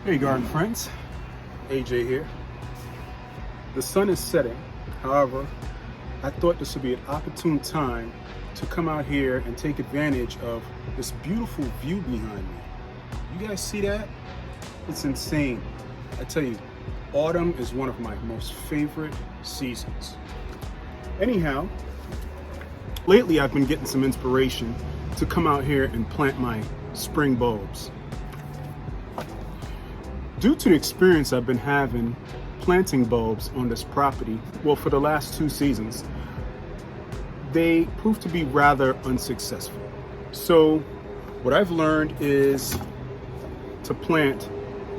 Hey garden friends, AJ here. The sun is setting, however, I thought this would be an opportune time to come out here and take advantage of this beautiful view behind me. You guys see that? It's insane. I tell you, autumn is one of my most favorite seasons. Anyhow, lately I've been getting some inspiration to come out here and plant my spring bulbs. Due to the experience I've been having planting bulbs on this property, well, for the last 2 seasons, they proved to be rather unsuccessful. So what I've learned is to plant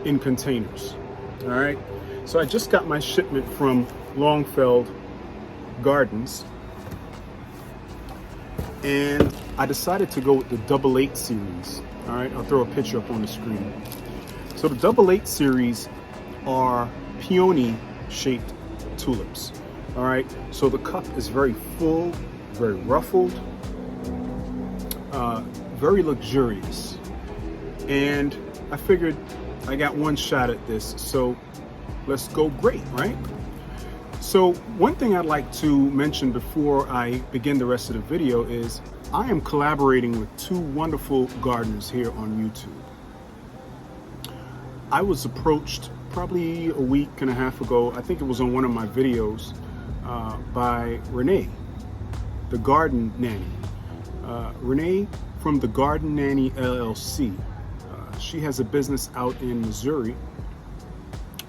in containers. All right. So I just got my shipment from Longfeld Gardens, and I decided to go with the 8 series. All right, I'll throw a picture up on the screen. So the 8 series are peony shaped tulips. All right, so the cup is very full, very ruffled, very luxurious. And I figured I got one shot at this, so let's go great, right? So one thing I'd like to mention before I begin the rest of the video is I am collaborating with 2 wonderful gardeners here on YouTube. I was approached probably a week and a half ago, I think it was on one of my videos, by Renee, the Garden Nanny. Renee from the Garden Nanny LLC. She has a business out in Missouri.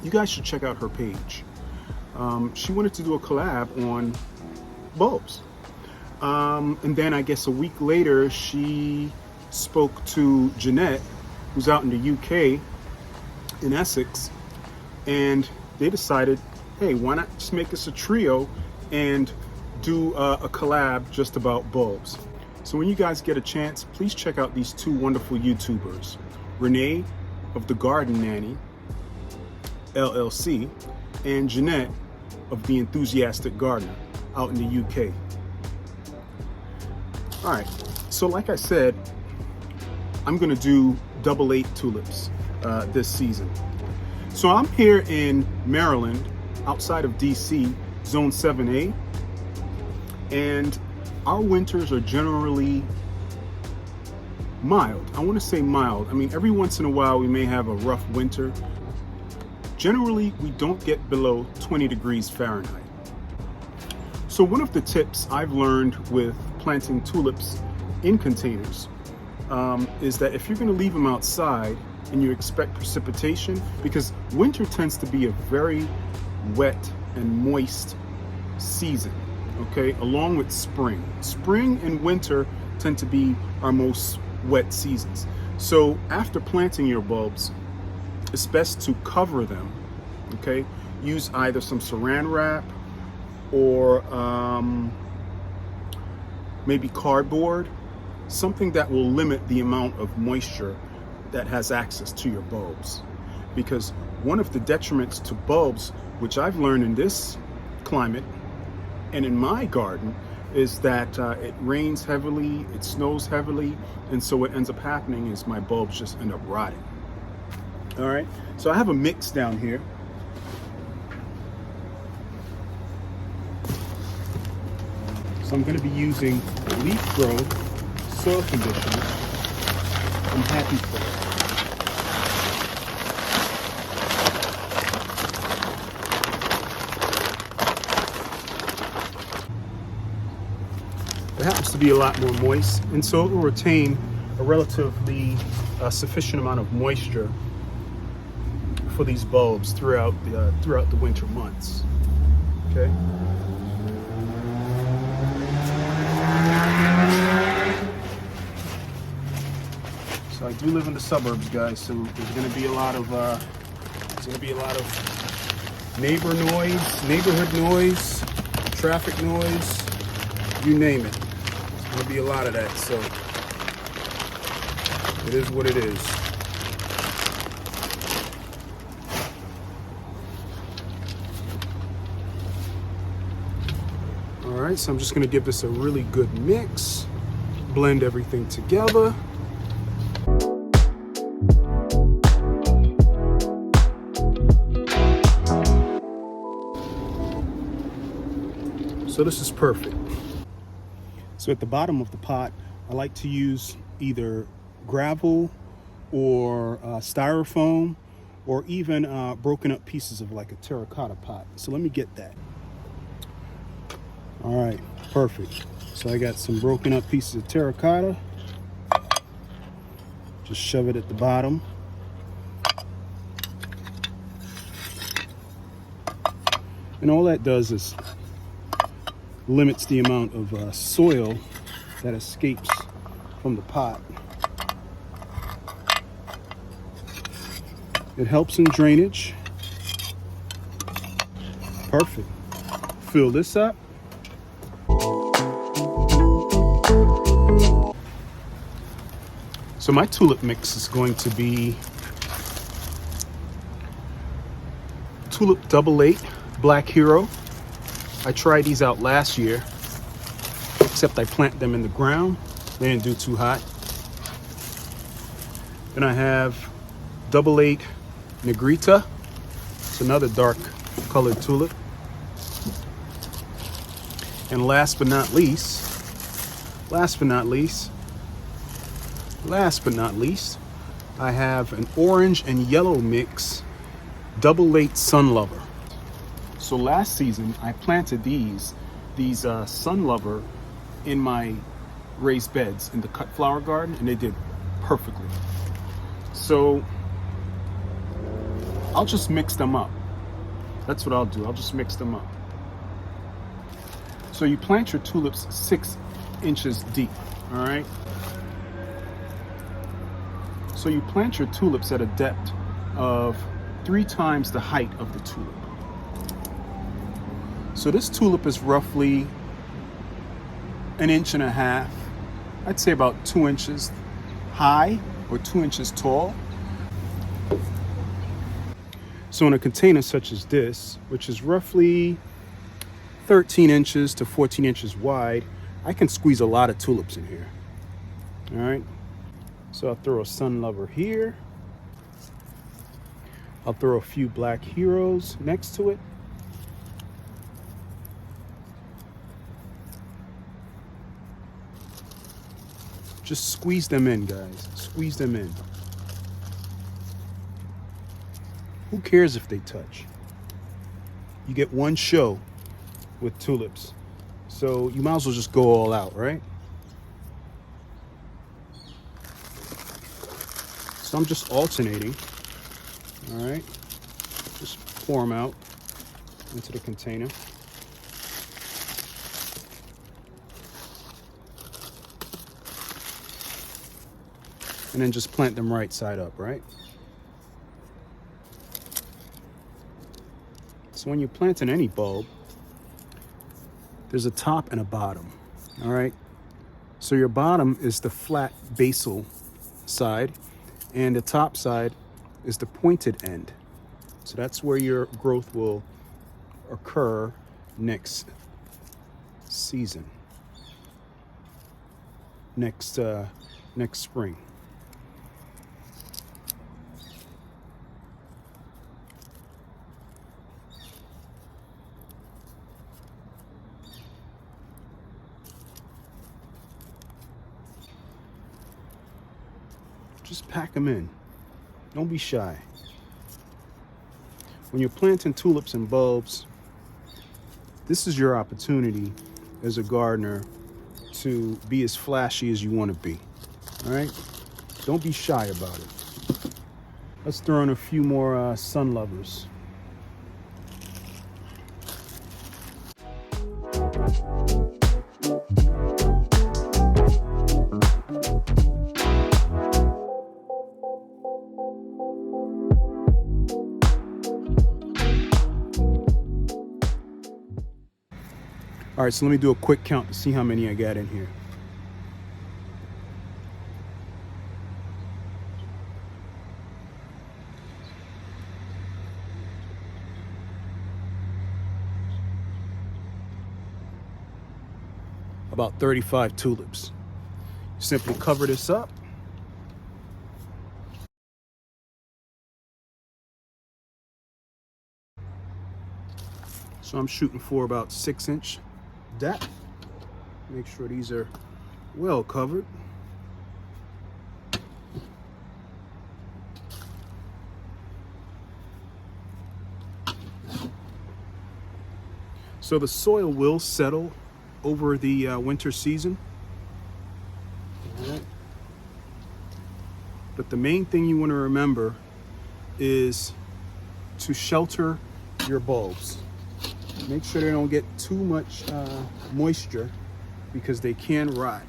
You guys should check out her page. She wanted to do a collab on bulbs. And then I guess a week later, she spoke to Janette, who's out in the UK, in Essex, and they decided, hey, why not just make this a trio and do a collab just about bulbs. So when you guys get a chance, please check out these 2 wonderful YouTubers, Renee of the Garden Nanny LLC and Janette of the Enthusiastic Gardener out in the UK. All right, so like I said, I'm gonna do 8 tulips this season. So I'm here in Maryland, outside of DC, Zone 7A, and our winters are generally mild. I want to say mild. I mean, every once in a while we may have a rough winter. Generally, we don't get below 20 degrees Fahrenheit. So one of the tips I've learned with planting tulips in containers is that if you're going to leave them outside and you expect precipitation, because winter tends to be a very wet and moist season, okay, along with spring. Spring and winter tend to be our most wet seasons. So after planting your bulbs, it's best to cover them, okay? Use either some saran wrap or maybe cardboard, something that will limit the amount of moisture that has access to your bulbs. Because one of the detriments to bulbs, which I've learned in this climate and in my garden, is that it rains heavily, it snows heavily, and so what ends up happening is my bulbs just end up rotting. All right, so I have a mix down here. So I'm going to be using Leaf Grow soil conditioner and Happy Soil. It happens to be a lot more moist, and so it will retain a relatively sufficient amount of moisture for these bulbs throughout the winter months. Okay. So I do live in the suburbs, guys. So there's going to be a lot of neighborhood noise, traffic noise, you name it. There's going to be a lot of that. So it is what it is. All right, so I'm just going to give this a really good mix, blend everything together. So this is perfect. So at the bottom of the pot, I like to use either gravel or styrofoam, or even broken up pieces of like a terracotta pot. So let me get that. All right, perfect. So I got some broken up pieces of terracotta. Just shove it at the bottom. And all that does is limits the amount of soil that escapes from the pot. It helps in drainage. Perfect. Fill this up. So my tulip mix is going to be Tulip Double 8 Black Hero. I tried these out last year, except I plant them in the ground. They didn't do too hot. Then I have Double 8 Negrita. It's another dark colored tulip. And last but not least, I have an orange and yellow mix, Double 8 Sun Lover. So last season I planted these Sun Lover in my raised beds in the cut flower garden, and they did perfectly. So I'll just mix them up. That's what I'll do. I'll just mix them up. So you plant your tulips 6 inches deep, all right? So you plant your tulips at a depth of 3 times the height of the tulip. So this tulip is roughly 1.5 inches, I'd say about 2 inches high or 2 inches tall. So in a container such as this, which is roughly 13 inches to 14 inches wide, I can squeeze a lot of tulips in here. All right. So I'll throw a Sun Lover here. I'll throw a few Black Heroes next to it. Just squeeze them in, guys. Squeeze them in. Who cares if they touch? You get one show with tulips. So you might as well just go all out, right? So I'm just alternating. All right. Just pour them out into the container. And then just plant them right side up, right? So when you're planting any bulb, there's a top and a bottom, all right? So your bottom is the flat basal side, and the top side is the pointed end. So that's where your growth will occur next season, next spring. Just pack them in. Don't be shy. When you're planting tulips and bulbs, this is your opportunity as a gardener to be as flashy as you want to be. All right? Don't be shy about it. Let's throw in a few more Sun Lovers. All right, so let me do a quick count to see how many I got in here. About 35 tulips. Simply cover this up. So I'm shooting for about 6 inch depth. Make sure these are well covered. So the soil will settle over the winter season. All right. But the main thing you want to remember is to shelter your bulbs. Make sure they don't get too much moisture because they can rot.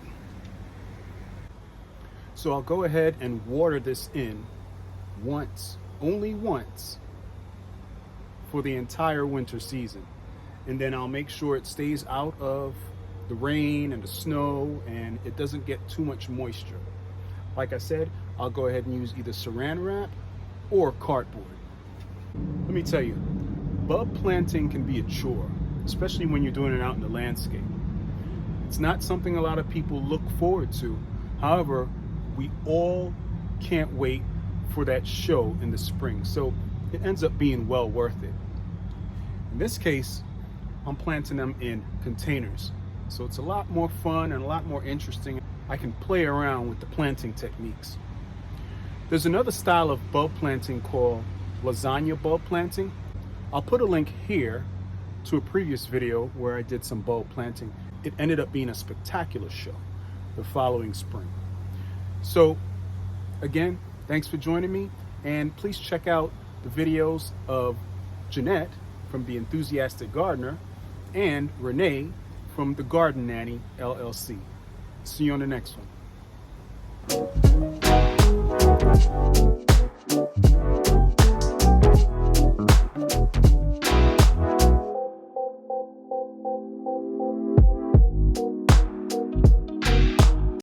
So I'll go ahead and water this in once, only once, for the entire winter season. And then I'll make sure it stays out of the rain and the snow and it doesn't get too much moisture. Like I said, I'll go ahead and use either saran wrap or cardboard. Let me tell you, bulb planting can be a chore, especially when you're doing it out in the landscape. It's not something a lot of people look forward to. However, we all can't wait for that show in the spring, so it ends up being well worth it. In this case, I'm planting them in containers, so it's a lot more fun and a lot more interesting. I can play around with the planting techniques. There's another style of bulb planting called lasagna bulb planting. I'll put a link here to a previous video where I did some bulb planting. It ended up being a spectacular show the following spring. So again, thanks for joining me, and please check out the videos of Janette from The Enthusiastic Gardener and Renee from the Garden Nanny LLC. See you on the next one.